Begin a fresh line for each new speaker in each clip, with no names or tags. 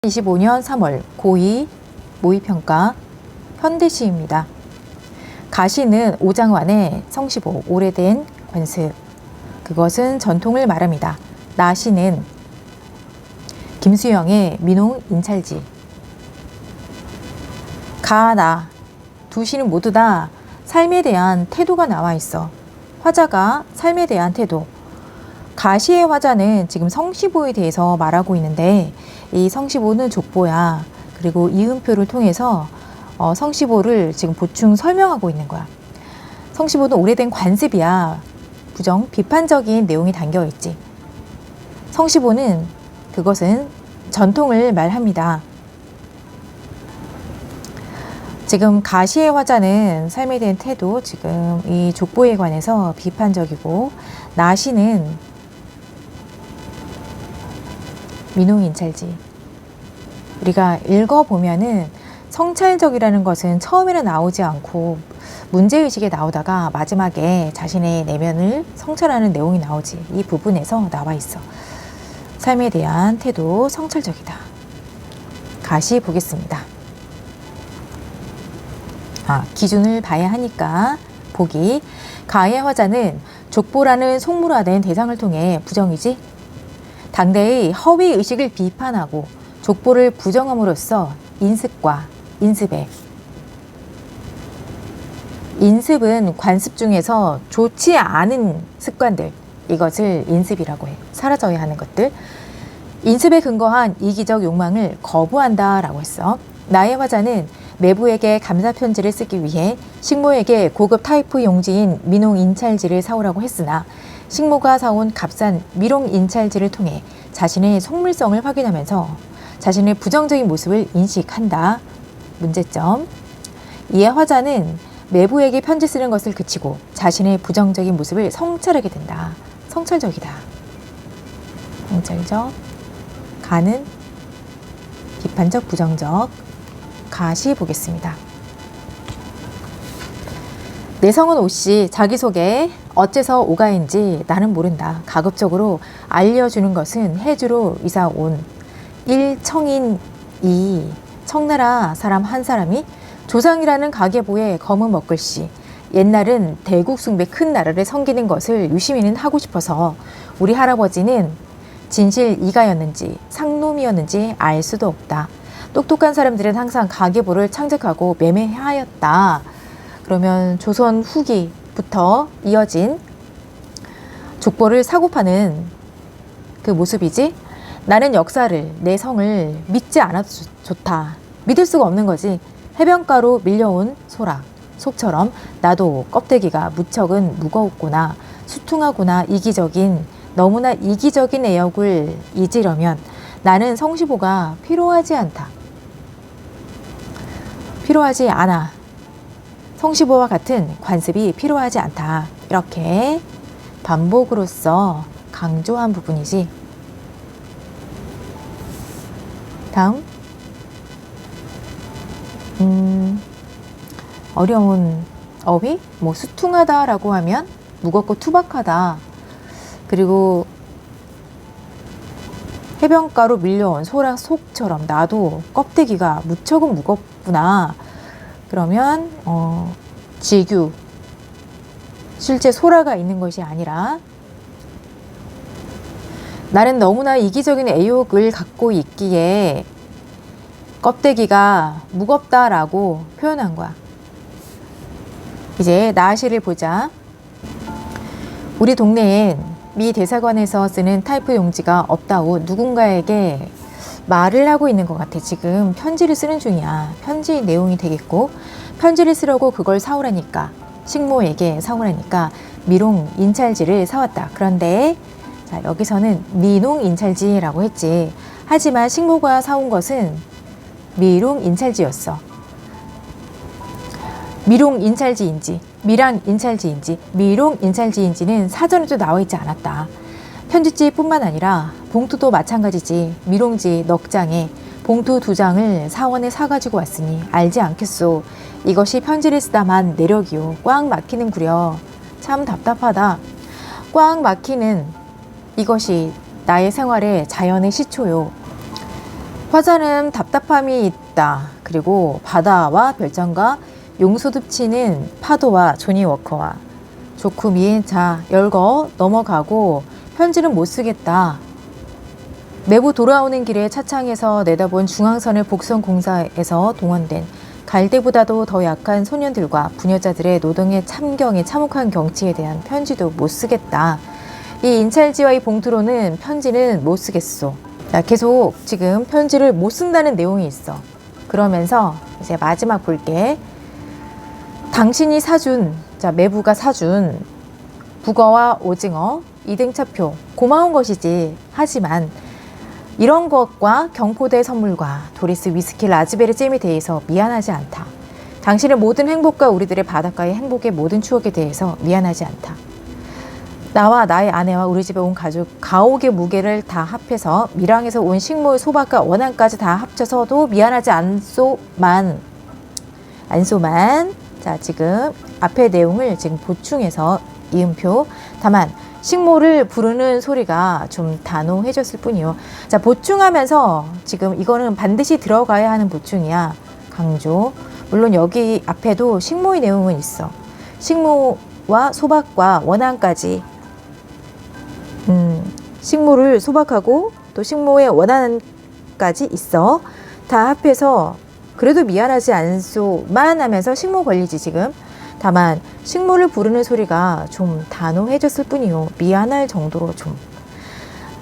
2025년 3월 고2 모의평가 현대시입니다. 가시는 오장환의 성시보 오래된 관습, 그것은 전통을 말합니다. 나시는 김수영의 민홍 인찰지. 가나 두 시는 모두 다 삶에 대한 태도가 나와 있어. 화자가 삶에 대한 태도. 가시의 화자는 지금 성시보에 대해서 말하고 있는데, 이 성시보는 족보야. 그리고 이음표를 통해서 성시보를 지금 보충 설명하고 있는 거야. 성시보는 오래된 관습이야. 부정, 비판적인 내용이 담겨 있지. 성시보는 그것은 전통을 말합니다. 지금 가시의 화자는 삶에 대한 태도, 지금 이 족보에 관해서 비판적이고, 나시는 민홍인찰지. 우리가 읽어보면은 성찰적이라는 것은 처음에는 나오지 않고 문제의식에 나오다가 마지막에 자신의 내면을 성찰하는 내용이 나오지. 이 부분에서 나와 있어. 삶에 대한 태도 성찰적이다. 가시 보겠습니다. 기준을 봐야 하니까 보기. 가의 화자는 족보라는 속물화된 대상을 통해 부정이지. 당대의 허위의식을 비판하고 족보를 부정함으로써 인습과 인습에, 인습은 관습 중에서 좋지 않은 습관들, 이것을 인습이라고 해. 사라져야 하는 것들. 인습에 근거한 이기적 욕망을 거부한다 라고 했어. 나의 화자는 매부에게 감사 편지를 쓰기 위해 식모에게 고급 타이프 용지인 민홍 인찰지를 사오라고 했으나, 식모가 사온 값싼 미롱 인찰지를 통해 자신의 속물성을 확인하면서 자신의 부정적인 모습을 인식한다. 문제점. 이에 화자는 매부에게 편지 쓰는 것을 그치고 자신의 부정적인 모습을 성찰하게 된다. 성찰적이다. 성찰적. 가는 비판적, 부정적. 가시 보겠습니다. 내 성은 오씨. 자기소개. 어째서 오가인지 나는 모른다. 가급적으로 알려주는 것은 해주로 이사 온 일청인 청나라 사람 한 사람이 조상이라는 가계보에 검은 먹글씨. 옛날은 대국 숭배 큰 나라를 섬기는 것을 유심히는 하고 싶어서 우리 할아버지는 진실 이가였는지 상놈이었는지 알 수도 없다. 똑똑한 사람들은 항상 가계보를 창작하고 매매하였다. 그러면 조선 후기부터 이어진 족보를 사고 파는 그 모습이지. 나는 역사를, 내 성을 믿지 않아도 좋다. 믿을 수가 없는 거지. 해변가로 밀려온 소라, 속처럼 나도 껍데기가 무척은 무거웠구나. 수퉁하구나. 이기적인, 너무나 이기적인 애역을 잊으려면 나는 성시보가 필요하지 않다. 필요하지 않아. 성시보와 같은 관습이 필요하지 않다. 이렇게 반복으로써 강조한 부분이지. 다음. 어려운 어휘? 수퉁하다라고 하면 무겁고 투박하다. 그리고 해변가로 밀려온 소라 속처럼 나도 껍데기가 무척은 무겁구나. 그러면 지규, 실제 소라가 있는 것이 아니라 나는 너무나 이기적인 애욕을 갖고 있기에 껍데기가 무겁다라고 표현한 거야. 이제 나시를 보자. 우리 동네엔 미 대사관에서 쓰는 타이프 용지가 없다고 누군가에게 말을 하고 있는 것 같아. 지금 편지를 쓰는 중이야. 편지 내용이 되겠고, 편지를 쓰려고 그걸 사오라니까, 식모에게 사오라니까 미롱 인찰지를 사왔다. 그런데 자, 여기서는 민홍 인찰지라고 했지. 하지만 식모가 사온 것은 미롱 인찰지였어. 미롱 인찰지인지 미랑 인찰지인지 미롱 인찰지인지는 사전에도 나와 있지 않았다. 편지지뿐만 아니라 봉투도 마찬가지지. 미롱지 넉 장에 봉투 2장을 사원에 사가지고 왔으니 알지 않겠소. 이것이 편지를 쓰다만 내력이요. 꽉 막히는구려. 참 답답하다. 꽉 막히는 이것이 나의 생활의 자연의 시초요. 화자는 답답함이 있다. 그리고 바다와 별장과 용소듭치는 파도와 조니워커와 좋고 미인 자 열거 넘어가고 편지는 못 쓰겠다. 매부 돌아오는 길에 차창에서 내다본 중앙선을 복선공사에서 동원된 갈대보다도 더 약한 소년들과 부녀자들의 노동의 참경에 참혹한 경치에 대한 편지도 못 쓰겠다. 이 인찰지와 이 봉투로는 편지는 못 쓰겠소. 자, 계속 지금 편지를 못 쓴다는 내용이 있어. 그러면서 이제 마지막 볼게. 당신이 사준, 자, 매부가 사준 북어와 오징어, 2등차표 고마운 것이지. 하지만 이런 것과 경포대 선물과 도리스 위스키 라즈베리 잼에 대해서 미안하지 않다. 당신의 모든 행복과 우리들의 바닷가의 행복의 모든 추억에 대해서 미안하지 않다. 나와 나의 아내와 우리 집에 온 가족 가옥의 무게를 다 합해서 밀양에서 온 식물, 소박과 원한까지 다 합쳐서도 미안하지 않소만. 자, 지금 앞의 내용을 지금 보충해서 이음표. 다만 식모를 부르는 소리가 좀 단호해졌을 뿐이요. 자, 보충하면서 지금 이거는 반드시 들어가야 하는 보충이야. 강조. 물론 여기 앞에도 식모의 내용은 있어. 식모와 소박과 원한까지. 식모를 소박하고 또 식모의 원한까지 있어. 다 합해서 그래도 미안하지 않소만 하면서 식모 걸리지 지금. 다만 식모를 부르는 소리가 좀 단호해졌을 뿐이요. 미안할 정도로 좀.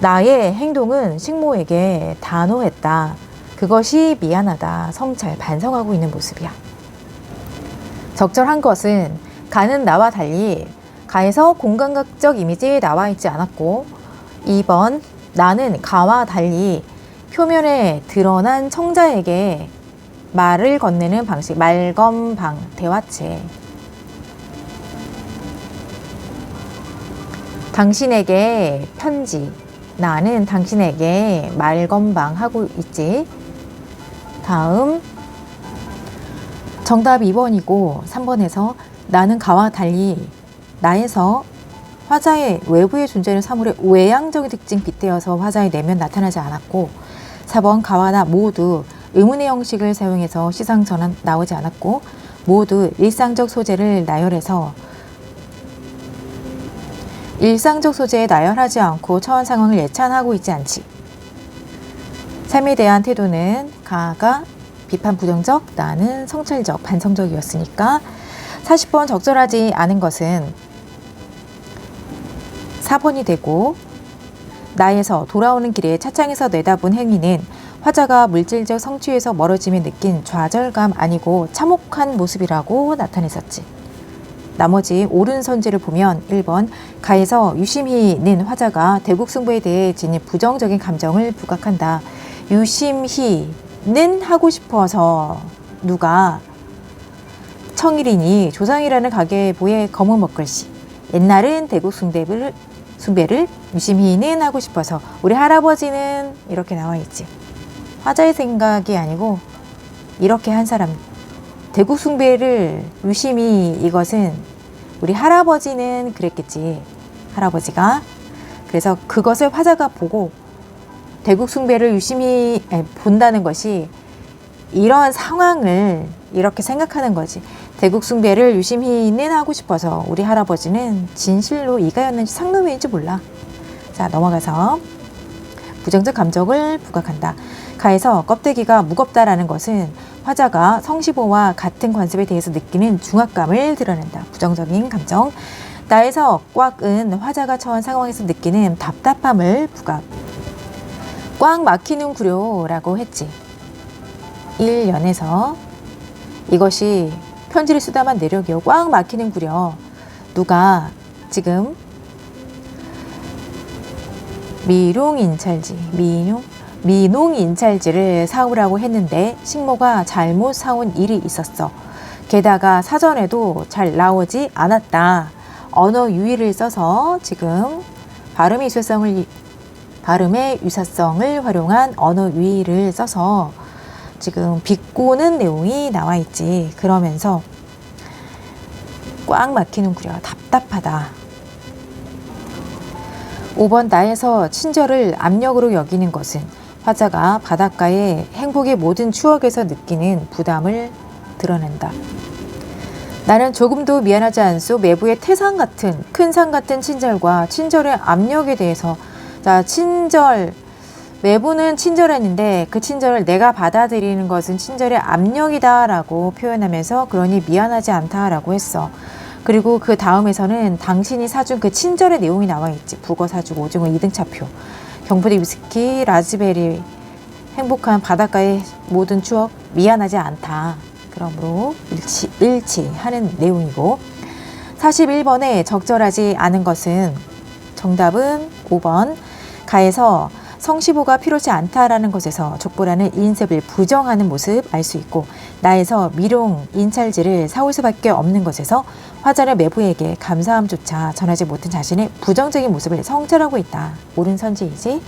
나의 행동은 식모에게 단호했다. 그것이 미안하다. 성찰, 반성하고 있는 모습이야. 적절한 것은 가는 나와 달리 가에서 공간각적 이미지에 나와 있지 않았고 2번 나는 가와 달리 표면에 드러난 청자에게 말을 건네는 방식, 말건방, 대화체. 당신에게 편지, 나는 당신에게 말건방 하고 있지. 다음 정답 2번이고 3번에서 나는 가와 달리 나에서 화자의 외부의 존재는 사물의 외향적인 특징 빗대어서 화자의 내면 나타나지 않았고 4번 가와 나 모두 의문의 형식을 사용해서 시상 전환 나오지 않았고 모두 일상적 소재를 나열해서 일상적 소재에 나열하지 않고 처한 상황을 예찬하고 있지 않지. 삶에 대한 태도는 가가 비판 부정적, 나는 성찰적, 반성적이었으니까 40번 적절하지 않은 것은 4번이 되고 나에서 돌아오는 길에 차창에서 내다본 행위는 화자가 물질적 성취에서 멀어짐에 느낀 좌절감 아니고 참혹한 모습이라고 나타냈었지. 나머지 옳은 선지를 보면 1번 가에서 유심히는 화자가 대국 승부에 대해 지닌 부정적인 감정을 부각한다. 유심히는 하고 싶어서 누가 청일이니 조상이라는 가계부의 검은 먹글씨 옛날은 대국 숭배를 유심히는 하고 싶어서 우리 할아버지는 이렇게 나와 있지. 화자의 생각이 아니고 이렇게 한 사람 대국 숭배를 유심히 이것은 우리 할아버지는 그랬겠지. 할아버지가 그래서 그것을 화자가 보고 대국 숭배를 유심히 본다는 것이 이런 상황을 이렇게 생각하는 거지. 대국 숭배를 유심히는 하고 싶어서 우리 할아버지는 진실로 이가였는지 상놈인지 몰라. 자, 넘어가서 부정적 감정을 부각한다. 가에서 껍데기가 무겁다라는 것은 화자가 성시보와 같은 관습에 대해서 느끼는 중압감을 드러낸다. 부정적인 감정. 나에서 꽉은 화자가 처한 상황에서 느끼는 답답함을 부각. 꽉 막히는 구려라고 했지. 1연에서 이것이 편지를 쓰다만 내력이요. 꽉 막히는 구려. 누가 지금 미농인찰지를 사오라고 했는데 식모가 잘못 사온 일이 있었어. 게다가 사전에도 잘 나오지 않았다. 언어 유희를 써서 지금 발음의 유사성을 활용한 언어 유희를 써서 지금 비꼬는 내용이 나와 있지. 그러면서 꽉 막히는 구려. 답답하다. 5번 나에서 친절을 압력으로 여기는 것은 화자가 바닷가의 행복의 모든 추억에서 느끼는 부담을 드러낸다. 나는 조금도 미안하지 않소. 매부의 태산 같은 큰 산 같은 친절과 친절의 압력에 대해서. 자, 친절, 매부는 친절했는데 그 친절을 내가 받아들이는 것은 친절의 압력이다라고 표현하면서 그러니 미안하지 않다라고 했어. 그리고 그 다음에서는 당신이 사준 그 친절의 내용이 나와 있지. 북어 사주고 오징어 2등차표. 경포대 위스키, 라즈베리, 행복한 바닷가의 모든 추억, 미안하지 않다. 그러므로 일치하는 내용이고, 41번에 적절하지 않은 것은 정답은 5번. 가에서 성시보가 필요치 않다라는 것에서 족보라는 인셉을 부정하는 모습 알 수 있고, 나에서 미롱, 인찰지를 사올 수밖에 없는 것에서 화자는 매부에게 감사함조차 전하지 못한 자신의 부정적인 모습을 성찰하고 있다. 옳은 선지이지.